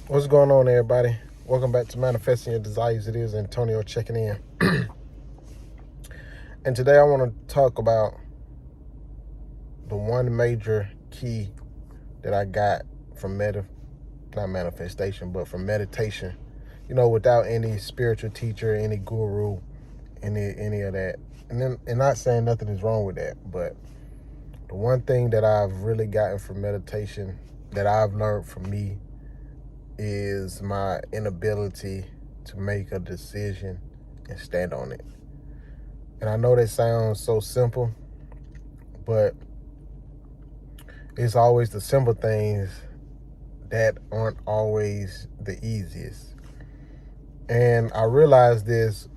What's going on, everybody? Welcome back to Manifesting Your Desires. It is Antonio checking in. And today I want to talk about the one major key that I got from not manifestation, but from meditation. Without any spiritual teacher, any guru, any of that. And not saying nothing is wrong with that, but the one thing that I've really gotten from meditation that I've learned from me is my inability to make a decision and stand on it. And I know that sounds so simple, but it's always the simple things that aren't always the easiest. And I realized this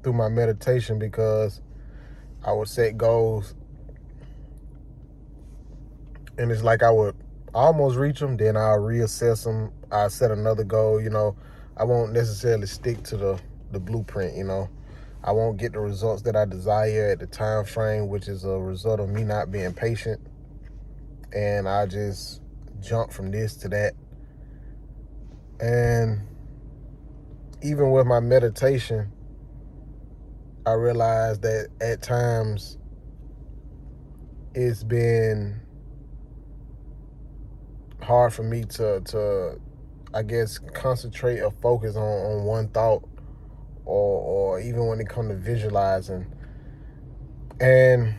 through my meditation because I would set goals and it's like I would almost reach them, then I'll reassess them. I set another goal, I won't necessarily stick to the blueprint, I won't get the results that I desire at the time frame, which is a result of me not being patient. And I just jump from this to that. And even with my meditation, I realized that at times it's been hard for me to I guess, concentrate or focus on one thought or even when it comes to visualizing. And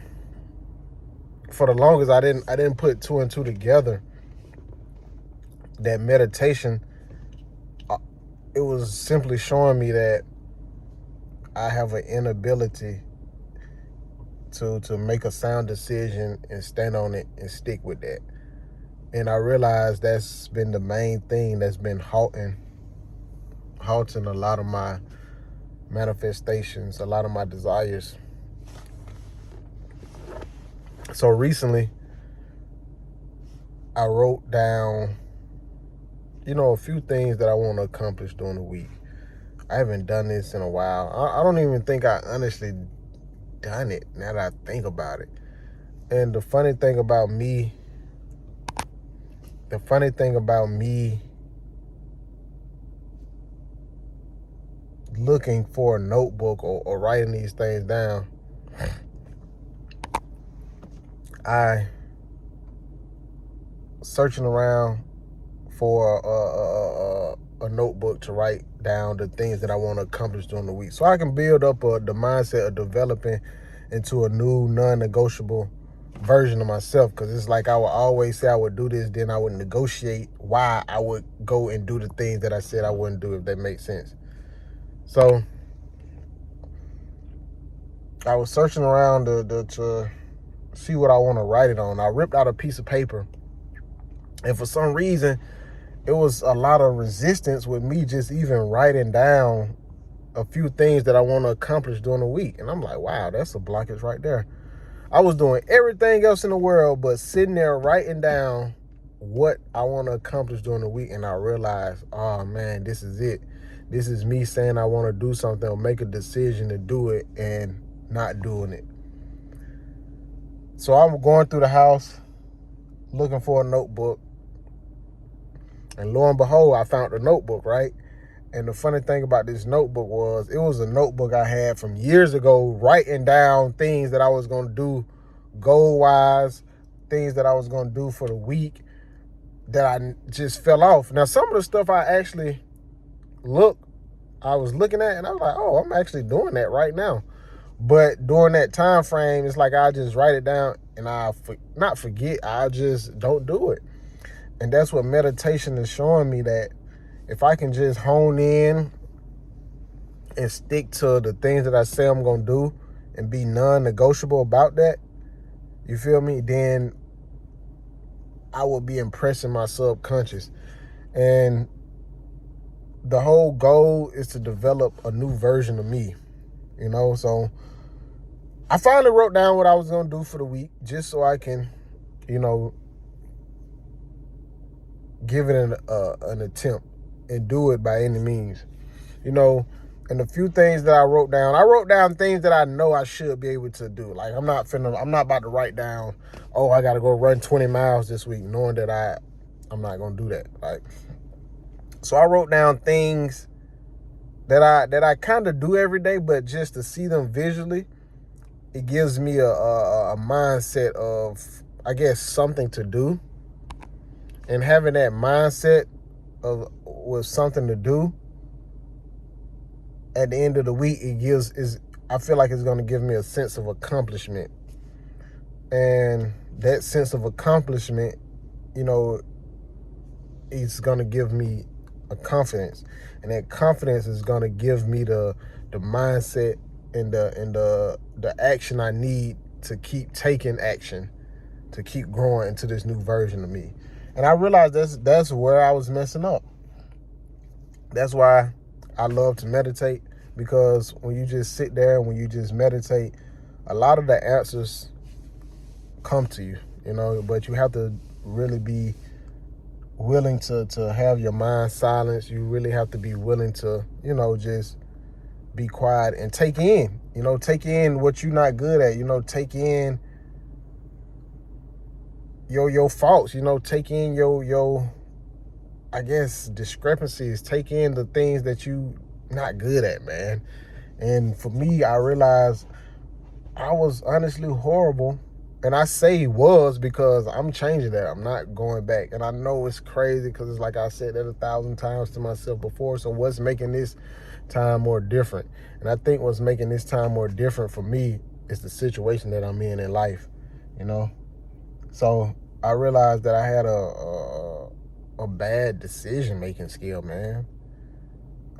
for the longest, I didn't put two and two together. That meditation, it was simply showing me that I have an inability to make a sound decision and stand on it and stick with that. And I realized that's been the main thing that's been halting a lot of my manifestations, a lot of my desires. So recently, I wrote down, a few things that I want to accomplish during the week. I haven't done this in a while. I don't even think I honestly done it now that I think about it. And the funny thing about me looking for a notebook or writing these things down, I searching around for a notebook to write down the things that I want to accomplish during the week, so I can build up the mindset of developing into a new non-negotiable version of myself. Because it's like I would always say I would do this, then I would negotiate why I would go and do the things that I said I wouldn't do, if that makes sense. So I was searching around to see what I want to write it on. I ripped out a piece of paper, and for some reason, it was a lot of resistance with me just even writing down a few things that I want to accomplish during the week. And I'm like, wow, that's a blockage right there. I was doing everything else in the world but sitting there writing down what I want to accomplish during the week. And I realized, oh man, this is it. This is me saying I want to do something or make a decision to do it and not doing it. So I'm going through the house looking for a notebook. And lo and behold, I found the notebook, right? And the funny thing about this notebook was it was a notebook I had from years ago, writing down things that I was going to do goal-wise, things that I was going to do for the week that I just fell off. Now, some of the stuff I was looking at, and I was like, oh, I'm actually doing that right now. But during that time frame, it's like I just write it down and not forget, I just don't do it. And that's what meditation is showing me, that if I can just hone in and stick to the things that I say I'm going to do and be non-negotiable about that, you feel me, then I will be impressing my subconscious. And the whole goal is to develop a new version of me, So I finally wrote down what I was going to do for the week just so I can, give it an attempt and do it by any means, And the few things that I wrote down things that I know I should be able to do. Like I'm not about to write down, oh, I got to go run 20 miles this week, knowing that I'm not gonna do that. Like, so I wrote down things that I kind of do every day, but just to see them visually, it gives me a mindset of, I guess, something to do. And having that mindset of with something to do, at the end of the week, I feel like it's gonna give me a sense of accomplishment. And that sense of accomplishment, you know, is gonna give me a confidence. And that confidence is gonna give me the mindset and the action I need to keep taking action, to keep growing into this new version of me. And I realized that's where I was messing up. That's why I love to meditate, because when you just sit there and when you just meditate, a lot of the answers come to you, but you have to really be willing to have your mind silenced. You really have to be willing to, just be quiet and take in what you're not good at, take in your faults, take in your I guess discrepancies, take in the things that you not good at, man. And for me, I realized I was honestly horrible. And I say was because I'm changing that. I'm not going back. And I know it's crazy because it's like I said that 1,000 times to myself before. So what's making this time more different? And I think what's making this time more different for me is the situation that I'm in life, So I realized that I had a bad decision-making skill, man.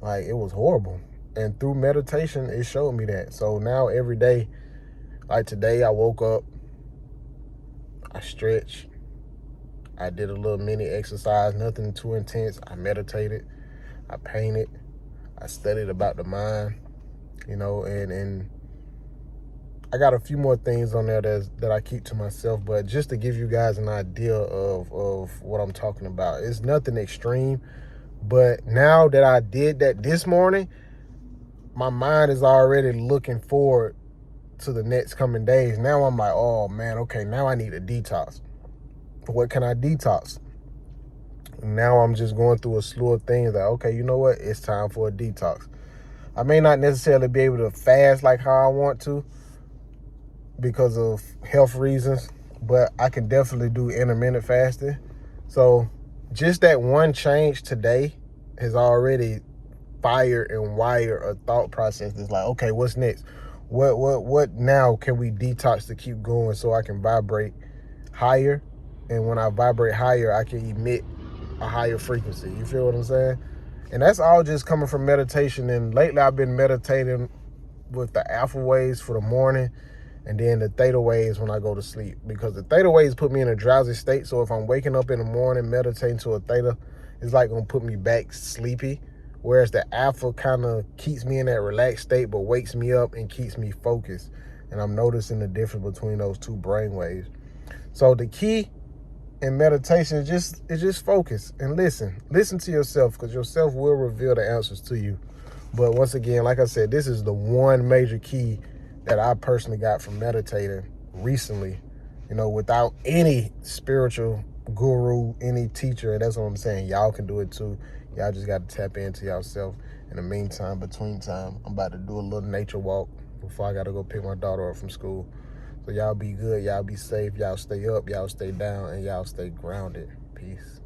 Like, it was horrible. And through meditation, it showed me that. So now every day, like today, I woke up, I stretched, I did a little mini exercise, nothing too intense. I meditated, I painted, I studied about the mind, and I got a few more things on there that I keep to myself, but just to give you guys an idea of what I'm talking about. It's nothing extreme, but now that I did that this morning, my mind is already looking forward to the next coming days. Now I'm like, oh man, okay, now I need a detox. What can I detox? Now I'm just going through a slew of things like, okay, you know what? It's time for a detox. I may not necessarily be able to fast like how I want to because of health reasons, but I can definitely do intermittent fasting. So just that one change today has already fired and wired a thought process that's like, okay, what's next? What now can we detox to keep going so I can vibrate higher? And when I vibrate higher, I can emit a higher frequency. You feel what I'm saying? And that's all just coming from meditation. And lately I've been meditating with the alpha waves for the morning and then the theta waves when I go to sleep, because the theta waves put me in a drowsy state. So if I'm waking up in the morning meditating to a theta, it's like gonna put me back sleepy. Whereas the alpha kind of keeps me in that relaxed state, but wakes me up and keeps me focused. And I'm noticing the difference between those two brain waves. So the key in meditation is just focus and listen. Listen to yourself, because yourself will reveal the answers to you. But once again, like I said, this is the one major key that I personally got from meditating recently, without any spiritual guru, any teacher. And that's what I'm saying. Y'all can do it too. Y'all just got to tap into yourself. In the meantime, between time, I'm about to do a little nature walk before I got to go pick my daughter up from school. So y'all be good. Y'all be safe. Y'all stay up. Y'all stay down. And y'all stay grounded. Peace.